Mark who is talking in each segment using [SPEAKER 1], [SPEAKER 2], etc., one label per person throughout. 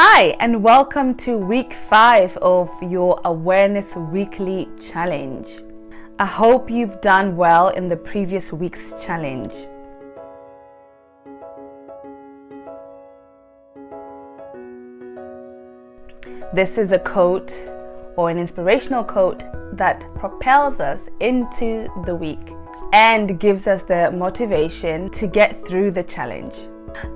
[SPEAKER 1] Hi, and welcome to week 5 of your Awareness Weekly Challenge. I hope you've done well in the previous week's challenge. This is a quote or an inspirational quote that propels us into the week and gives us the motivation to get through the challenge.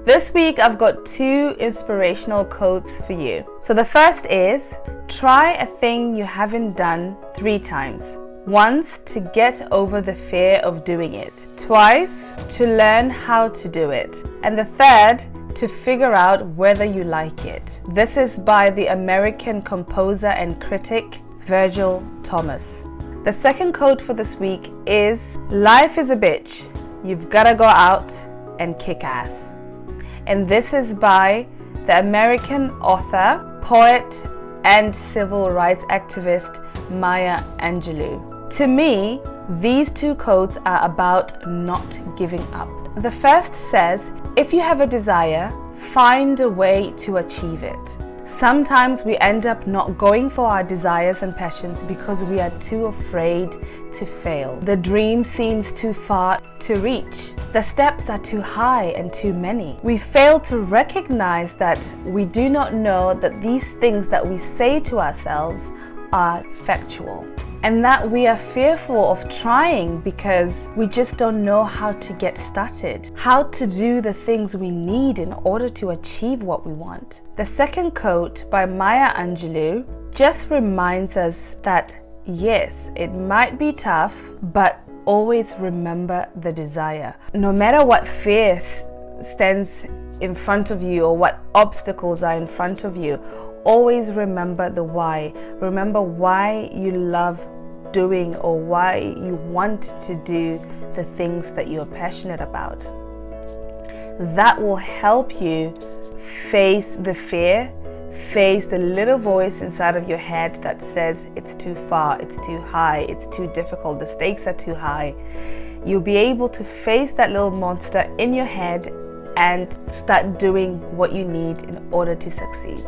[SPEAKER 1] This week I've got 2 inspirational quotes for you. So the first is, try a thing you haven't done 3 times. Once, to get over the fear of doing it. Twice, to learn how to do it. And the third, to figure out whether you like it. This is by the American composer and critic Virgil Thomas. The second quote for this week is, life is a bitch. You've gotta go out and kick ass. And this is by the American author, poet, and civil rights activist Maya Angelou. To me, these 2 quotes are about not giving up. The first says, if you have a desire, find a way to achieve it. Sometimes we end up not going for our desires and passions because we are too afraid to fail. The dream seems too far to reach. The steps are too high and too many. We fail to recognize that we do not know that these things that we say to ourselves are factual, and that we are fearful of trying because we just don't know how to get started, how to do the things we need in order to achieve what we want. The second quote by Maya Angelou just reminds us that yes, it might be tough, but always remember the desire. No matter what fear stands in front of you or what obstacles are in front of you, always remember the why. Remember why you love doing or why you want to do the things that you're passionate about. That will help you face the fear, face the little voice inside of your head that says it's too far, it's too high, it's too difficult, the stakes are too high. You'll be able to face that little monster in your head and start doing what you need in order to succeed.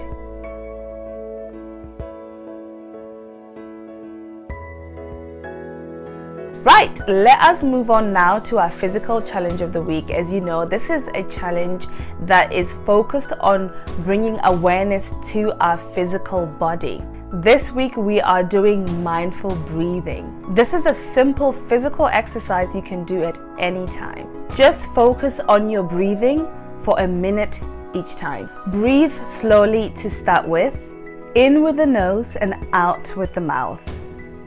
[SPEAKER 1] Right, let us move on now to our physical challenge of the week. As you know, this is a challenge that is focused on bringing awareness to our physical body. This week we are doing mindful breathing. This is a simple physical exercise you can do at any time. Just focus on your breathing for a minute each time. Breathe slowly to start with, in with the nose and out with the mouth.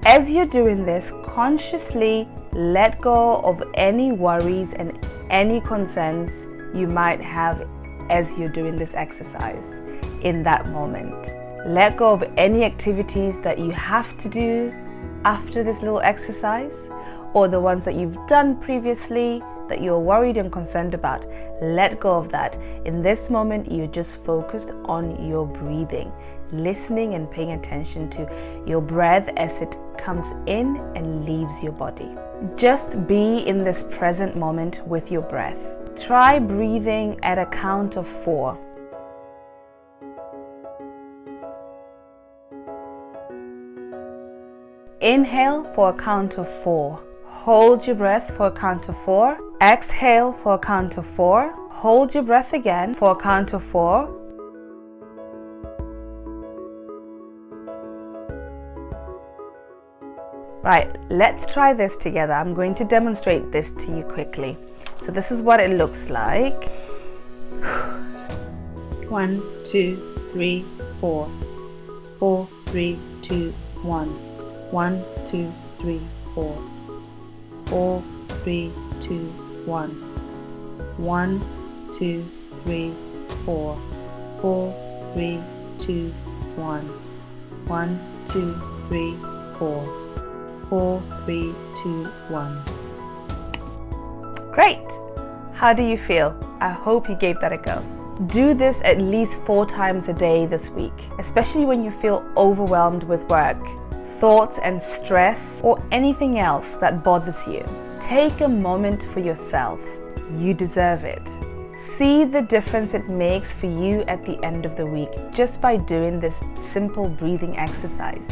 [SPEAKER 1] As you're doing this, consciously let go of any worries and any concerns you might have as you're doing this exercise in that moment. Let go of any activities that you have to do after this little exercise or the ones that you've done previously that you're worried and concerned about. Let go of that. In this moment, you're just focused on your breathing, listening and paying attention to your breath as it comes in and leaves your body. Just be in this present moment with your breath. Try breathing at a count of 4. Inhale for a count of 4. Hold your breath for a count of 4. Exhale for a count of 4. Hold your breath again for a count of 4. Right, let's try this together. I'm going to demonstrate this to you quickly. So this is what it looks like.
[SPEAKER 2] 1, 2, 3, 4. 4, 3, 2, 1. 1, 2, 3, 4. 4, 3, 2, 1. 1, 2, 3, 4. 4, 3, 2, 1. 1, 2, 3, 4. 4, 3, 2, 1.
[SPEAKER 1] Great! How do you feel? I hope you gave that a go. Do this at least 4 times a day this week, especially when you feel overwhelmed with work, thoughts and stress, or anything else that bothers you. Take a moment for yourself. You deserve it. See the difference it makes for you at the end of the week just by doing this simple breathing exercise.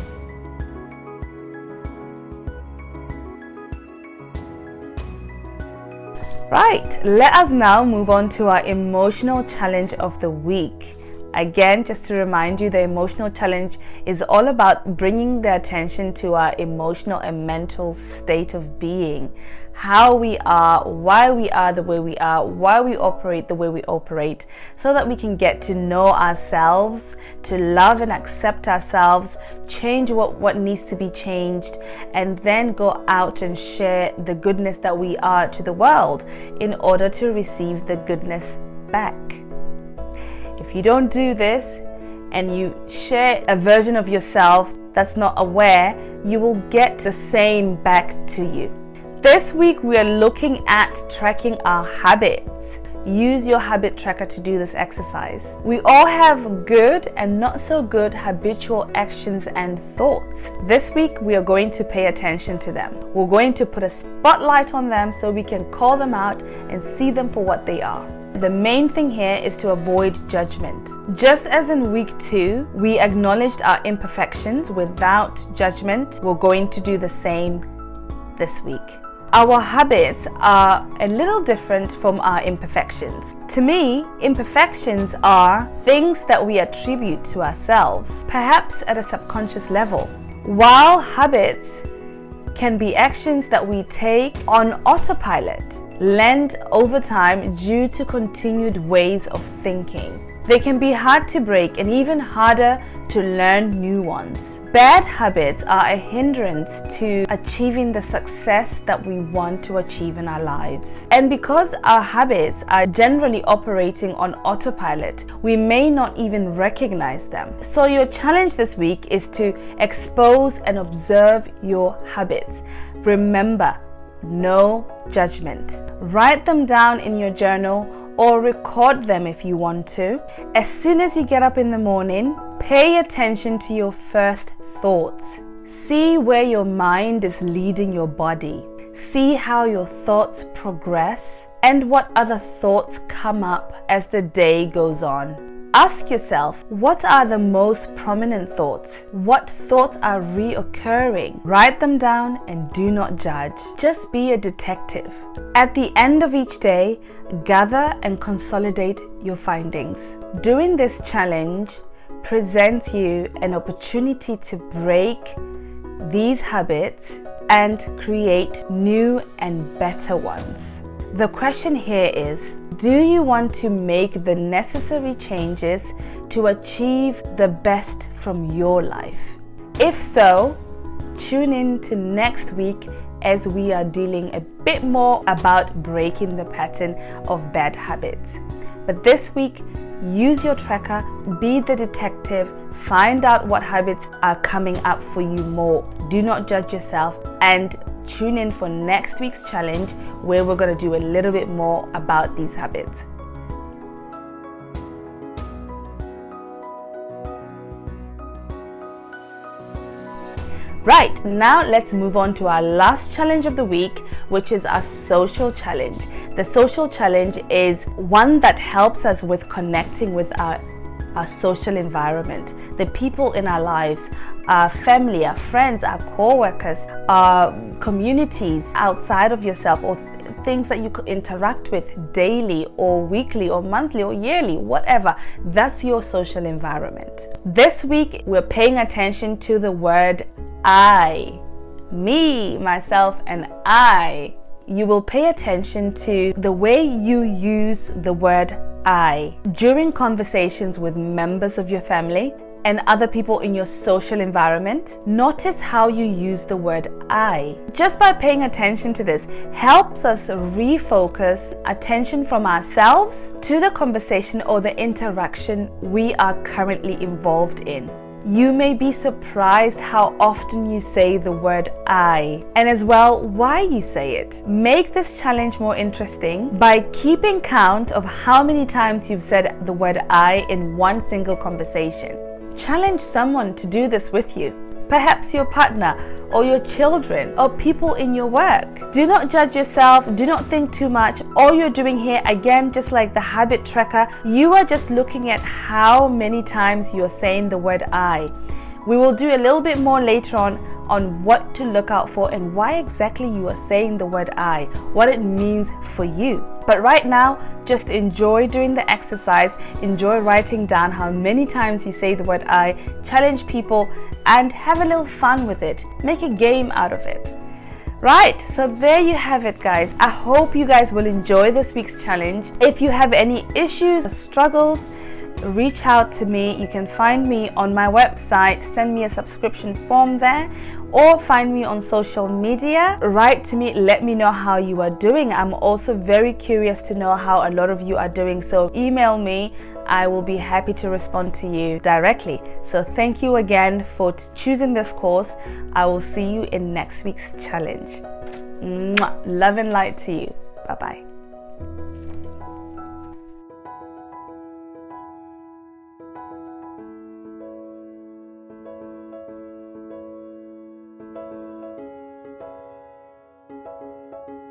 [SPEAKER 1] Right, let us now move on to our emotional challenge of the week. Again, just to remind you, the emotional challenge is all about bringing the attention to our emotional and mental state of being, how we are, why we are the way we are, why we operate the way we operate, so that we can get to know ourselves, to love and accept ourselves, change what needs to be changed, and then go out and share the goodness that we are to the world in order to receive the goodness back. If you don't do this and you share a version of yourself that's not aware, you will get the same back to you. This week we are looking at tracking our habits. Use your habit tracker to do this exercise. We all have good and not so good habitual actions and thoughts. This week we are going to pay attention to them. We're going to put a spotlight on them so we can call them out and see them for what they are. The main thing here is to avoid judgment. Just as in week 2, we acknowledged our imperfections without judgment, we're going to do the same this week. Our habits are a little different from our imperfections. To me, imperfections are things that we attribute to ourselves, perhaps at a subconscious level, while habits can be actions that we take on autopilot, learned over time due to continued ways of thinking. They can be hard to break and even harder to learn new ones. Bad habits are a hindrance to achieving the success that we want to achieve in our lives. And because our habits are generally operating on autopilot, we may not even recognize them. So your challenge this week is to expose and observe your habits. Remember, no judgment. Write them down in your journal or record them if you want to. As soon as you get up in the morning, pay attention to your first thoughts. See where your mind is leading your body. See how your thoughts progress and what other thoughts come up as the day goes on. Ask yourself, what are the most prominent thoughts? What thoughts are reoccurring? Write them down and do not judge. Just be a detective. At the end of each day, gather and consolidate your findings. Doing this challenge presents you an opportunity to break these habits and create new and better ones. The question here is, do you want to make the necessary changes to achieve the best from your life? If so, tune in to next week as we are dealing a bit more about breaking the pattern of bad habits. But this week, use your tracker, be the detective, find out what habits are coming up for you more. Do not judge yourself, and tune in for next week's challenge where we're going to do a little bit more about these habits. Right, now let's move on to our last challenge of the week, which is our social challenge. The social challenge is one that helps us with connecting with our social environment, the people in our lives, our family, our friends, our co-workers, our communities outside of yourself, or things that you could interact with daily or weekly or monthly or yearly, whatever. That's your social environment. This week, we're paying attention to the word I. Me, myself, and I. You will pay attention to the way you use the word I during conversations with members of your family and other people in your social environment. Notice how you use the word I. Just by paying attention to this helps us refocus attention from ourselves to the conversation or the interaction we are currently involved in. You may be surprised how often you say the word I, and as well why you say it. Make this challenge more interesting by keeping count of how many times you've said the word I in one single conversation. Challenge someone to do this with you. perhaps your partner or your children or people in your work. Do not judge yourself, do not think too much. All you're doing here, again, just like the habit tracker, you are just looking at how many times you're saying the word I. We will do a little bit more later on what to look out for and why exactly you are saying the word I, what it means for you. But right now, just enjoy doing the exercise, enjoy writing down how many times you say the word I, challenge people, and have a little fun with it. Make a game out of it. Right, so there you have it, guys. I hope you guys will enjoy this week's challenge. If you have any issues or struggles, reach out to me. You can find me on my website, send me a subscription form there, or find me on social media. Write to me, let me know how you are doing. I'm also very curious to know how a lot of you are doing, so email me. I will be happy to respond to you directly. So thank you again for choosing this course. I will see you in next week's challenge. Mwah. Love and light to you. Bye bye.